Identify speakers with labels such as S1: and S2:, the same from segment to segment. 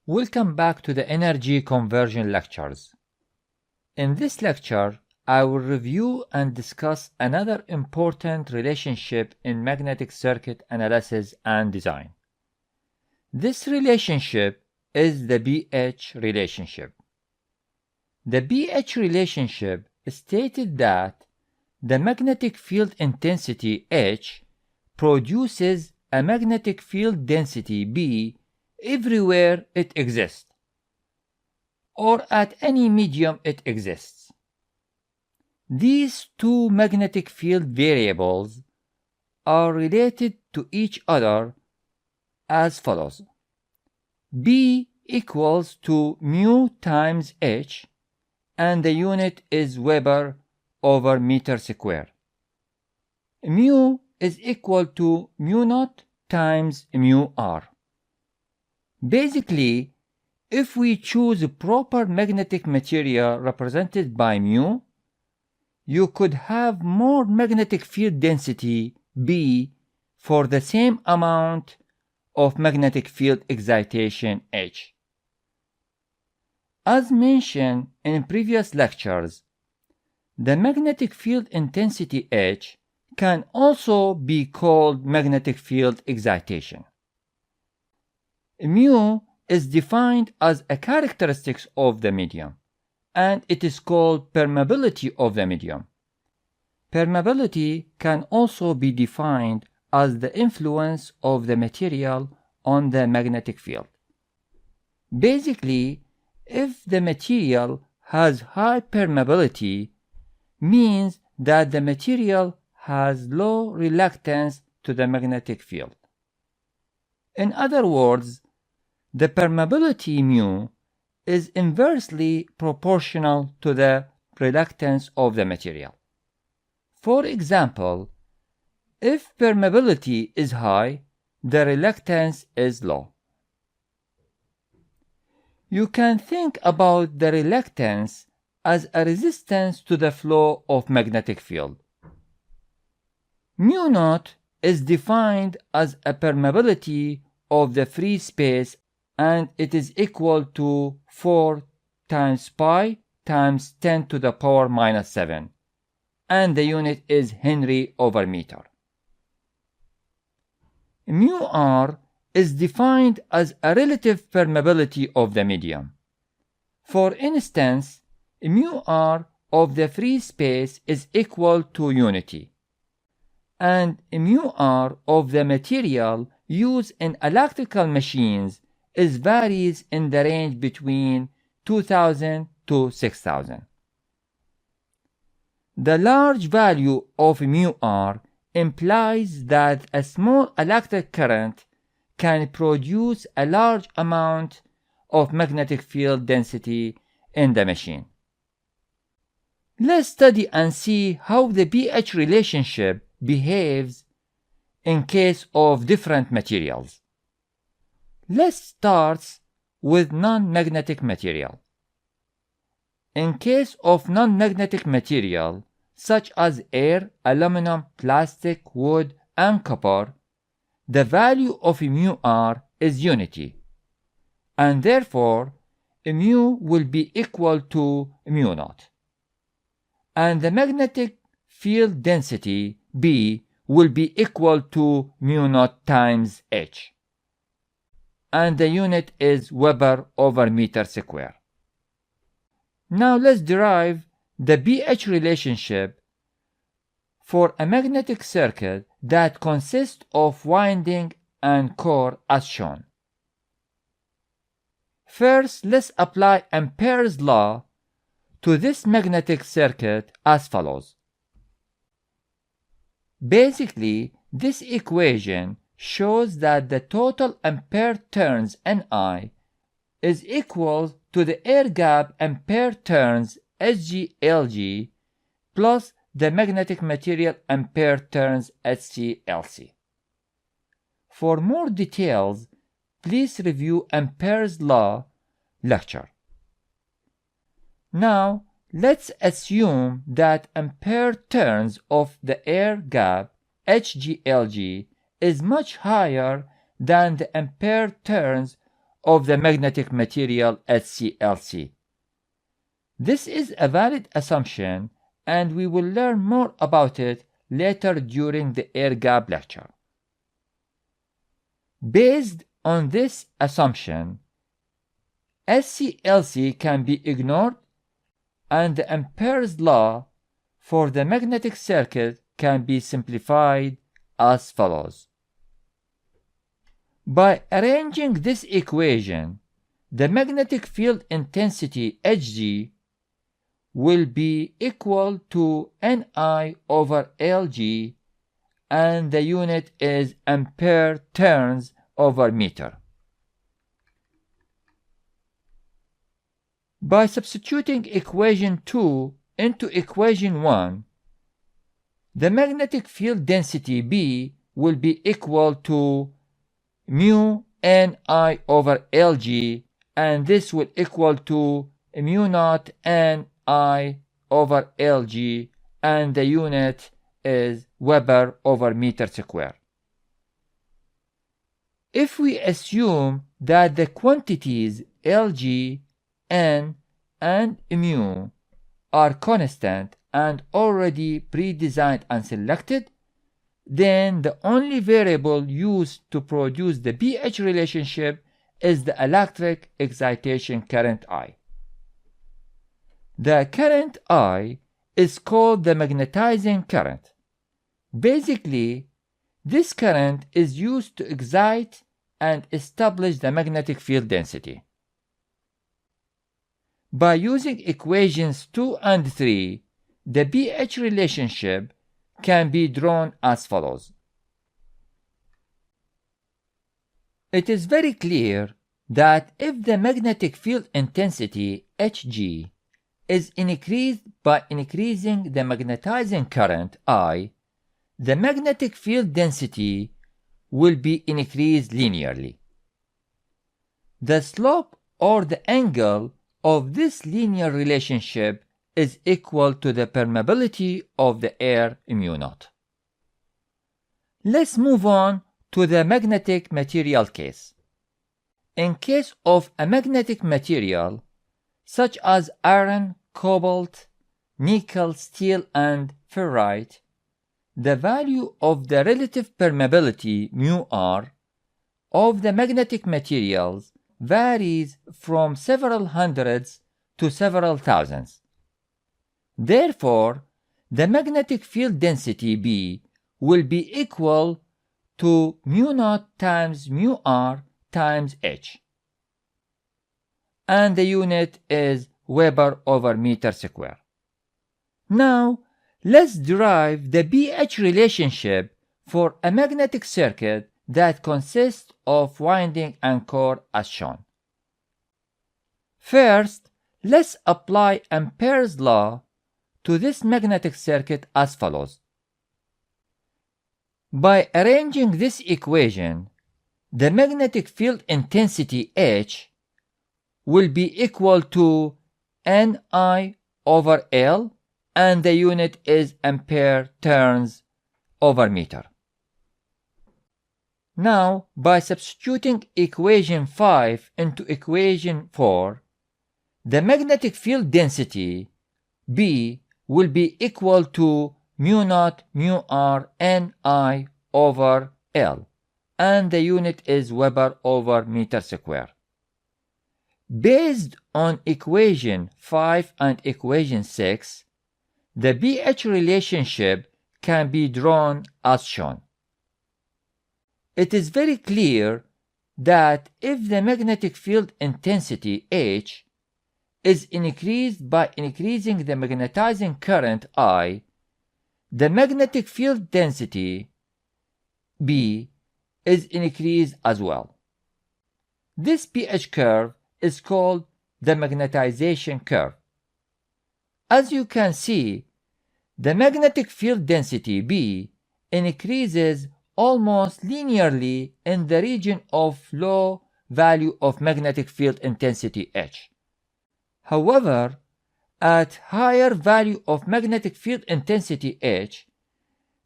S1: Welcome back to the energy conversion lectures. In this lecture, I will review and discuss another important relationship in magnetic circuit analysis and design. This relationship is the BH relationship. The BH relationship stated that the magnetic field intensity H produces a magnetic field density B everywhere it exists, or at any medium it exists. These two magnetic field variables are related to each other as follows. B equals to mu times H, and the unit is Weber over meter square. Mu is equal to mu naught times mu r. Basically, if we choose a proper magnetic material represented by mu, you could have more magnetic field density B for the same amount of magnetic field excitation H. As mentioned in previous lectures, the magnetic field intensity H can also be called magnetic field excitation. Mu is defined as a characteristic of the medium, and it is called permeability of the medium. Permeability can also be defined as the influence of the material on the magnetic field. Basically, if the material has high permeability, means that the material has low reluctance to the magnetic field. In other words, the permeability mu is inversely proportional to the reluctance of the material. For example, if permeability is high, the reluctance is low. You can think about the reluctance as a resistance to the flow of magnetic field. Mu naught is defined as a permeability of the free space, and it is equal to 4 times pi times 10 to the power minus 7, and the unit is Henry over meter. Mu r is defined as a relative permeability of the medium. For instance, mu r of the free space is equal to unity, and mu r of the material used in electrical machines varies in the range between 2000 to 6000. The large value of mu r implies that a small electric current can produce a large amount of magnetic field density in the machine. Let's study and see how the BH relationship behaves in case of different materials. Let's start with non-magnetic material. In case of non-magnetic material, such as air, aluminum, plastic, wood, and copper, the value of mu r is unity, and therefore mu will be equal to mu naught. And the magnetic field density B will be equal to mu naught times H, and the unit is Weber over meter square. Now let's derive the BH relationship for a magnetic circuit that consists of winding and core as shown. First, let's apply Ampere's law to this magnetic circuit as follows. Basically, this equation shows that the total ampere turns Ni is equal to the air gap ampere turns SG-LG plus the magnetic material ampere turns HC-LC. For more details, please review Ampere's law lecture. Now, let's assume that ampere turns of the air gap HG-LG is much higher than the ampere turns of the magnetic material HClC. This is a valid assumption, and we will learn more about it later during the air gap lecture. Based on this assumption, HClC can be ignored, and the Ampere's law for the magnetic circuit can be simplified as follows. By arranging this equation, the magnetic field intensity Hg will be equal to Ni over Lg, and the unit is ampere turns over meter. By substituting equation 2 into equation 1, the magnetic field density B will be equal to mu Ni over Lg, and this will equal to mu naught Ni over Lg, and the unit is Weber over meter square. If we assume that the quantities Lg, N, and mu are constant and already pre-designed and selected, then the only variable used to produce the pH relationship is the electric excitation current I. The current I is called the magnetizing current. Basically, this current is used to excite and establish the magnetic field density. By using equations 2 and 3, the pH relationship can be drawn as follows. It is very clear that if the magnetic field intensity Hg is increased by increasing the magnetizing current I, the magnetic field density will be increased linearly. The slope or the angle of this linear relationship is equal to the permeability of the air mu naught. Let's move on to the magnetic material case. In case of a magnetic material such as iron, cobalt, nickel, steel, and ferrite, the value of the relative permeability μr of the magnetic materials varies from several hundreds to several thousands. Therefore, the magnetic field density B will be equal to mu naught times mu r times h, and the unit is Weber over meter square. Now, let's derive the pH relationship for a magnetic circuit that consists of winding and core as shown. First, let's apply Ampere's law to this magnetic circuit as follows. By arranging this equation, the magnetic field intensity H will be equal to Ni over L, and the unit is ampere turns over meter. Now, by substituting equation 5 into equation 4, the magnetic field density B will be equal to mu naught mu r Ni over L, and the unit is Weber over meter square. Based on equation 5 and equation 6, the pH relationship can be drawn as shown. It is very clear that if the magnetic field intensity H is increased by increasing the magnetizing current I, the magnetic field density B is increased as well. This pH curve is called the magnetization curve. As you can see, the magnetic field density B increases almost linearly in the region of low value of magnetic field intensity H. However, at higher value of magnetic field intensity H,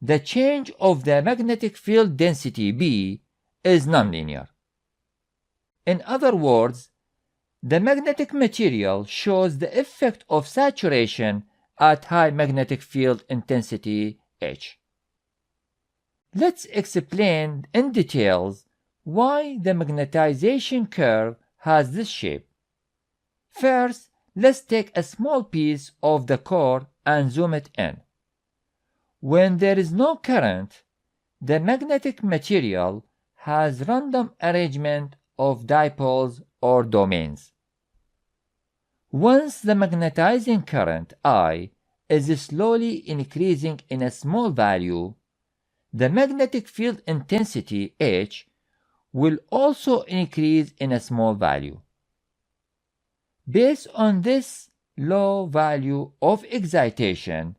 S1: the change of the magnetic field density B is nonlinear. In other words, the magnetic material shows the effect of saturation at high magnetic field intensity H. Let's explain in details why the magnetization curve has this shape. First, let's take a small piece of the core and zoom it in. When there is no current, the magnetic material has random arrangement of dipoles or domains. Once the magnetizing current I is slowly increasing in a small value, the magnetic field intensity H will also increase in a small value. Based on this low value of excitation,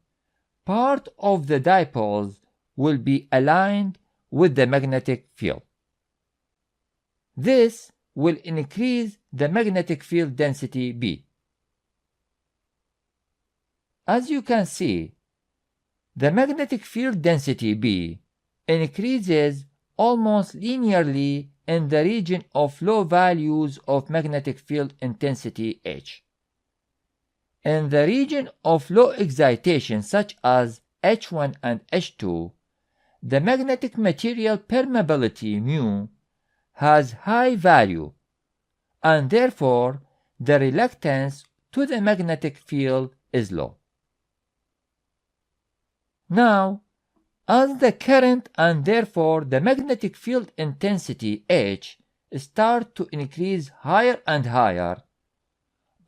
S1: part of the dipoles will be aligned with the magnetic field. This will increase the magnetic field density B. As you can see, the magnetic field density B increases almost linearly in the region of low values of magnetic field intensity H. In the region of low excitation such as H1 and H2, the magnetic material permeability mu has high value, and therefore the reluctance to the magnetic field is low. Now, as the current and therefore the magnetic field intensity H start to increase higher and higher,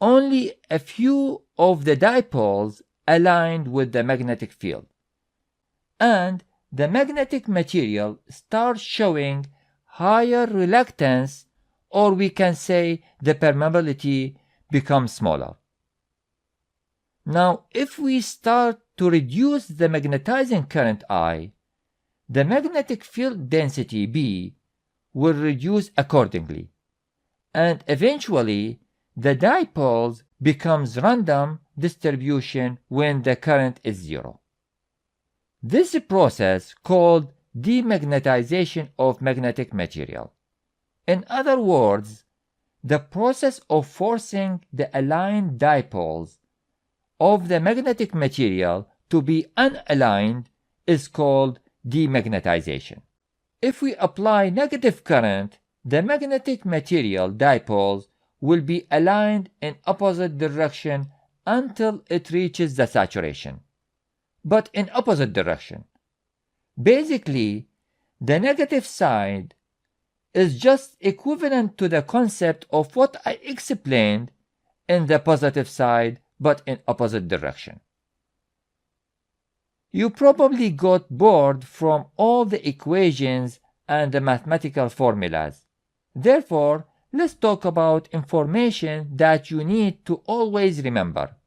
S1: only a few of the dipoles aligned with the magnetic field, and the magnetic material starts showing higher reluctance, or we can say the permeability becomes smaller. Now, if we start to reduce the magnetizing current I, the magnetic field density B will reduce accordingly, and eventually the dipoles becomes random distribution when the current is zero. This process called demagnetization of magnetic material. In other words, the process of forcing the aligned dipoles of the magnetic material to be unaligned is called demagnetization. If we apply negative current, the magnetic material dipoles will be aligned in opposite direction until it reaches the saturation, but in opposite direction. Basically, the negative side is just equivalent to the concept of what I explained in the positive side, but in opposite direction. You probably got bored from all the equations and the mathematical formulas. Therefore, let's talk about information that you need to always remember.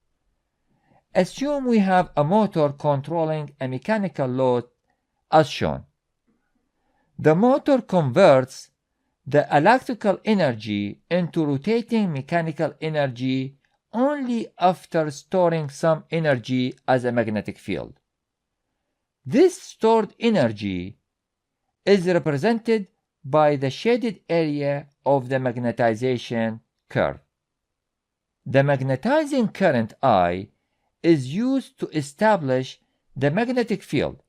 S1: Assume we have a motor controlling a mechanical load as shown. The motor converts the electrical energy into rotating mechanical energy only after storing some energy as a magnetic field. This stored energy is represented by the shaded area of the magnetization curve. The magnetizing current I is used to establish the magnetic field.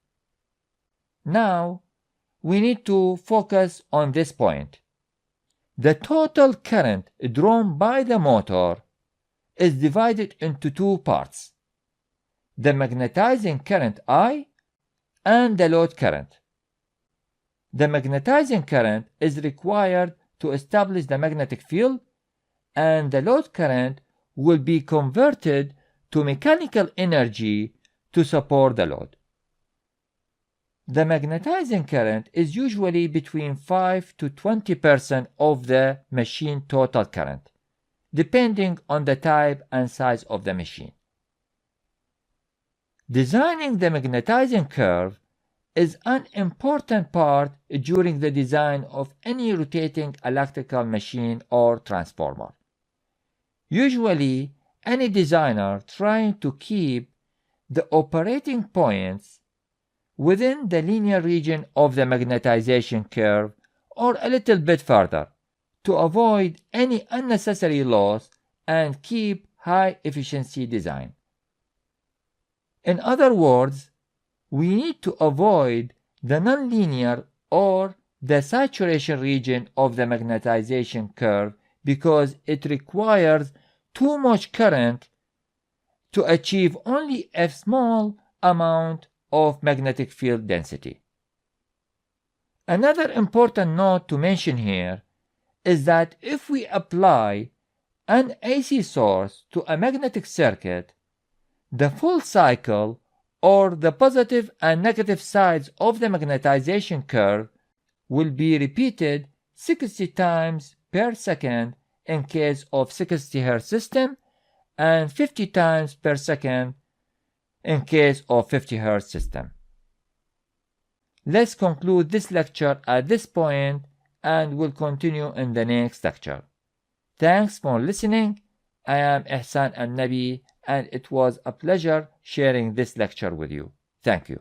S1: Now, we need to focus on this point. The total current drawn by the motor is divided into two parts: the magnetizing current I and the load current. The magnetizing current is required to establish the magnetic field, and the load current will be converted to mechanical energy to support the load. The magnetizing current is usually between 5 to 20% of the machine total current, depending on the type and size of the machine. Designing the magnetizing curve is an important part during the design of any rotating electrical machine or transformer. Usually, any designer trying to keep the operating points within the linear region of the magnetization curve or a little bit further to avoid any unnecessary loss and keep high efficiency design. In other words, we need to avoid the nonlinear or the saturation region of the magnetization curve because it requires too much current to achieve only a small amount of magnetic field density. Another important note to mention here is that if we apply an AC source to a magnetic circuit, the full cycle or the positive and negative sides of the magnetization curve will be repeated 60 times per second in case of 60 Hz system and 50 times per second in case of 50 Hz system. Let's conclude this lecture at this point and we'll continue in the next lecture. Thanks for listening. I am Ihsan Al-Nabi and it was a pleasure sharing this lecture with you. Thank you.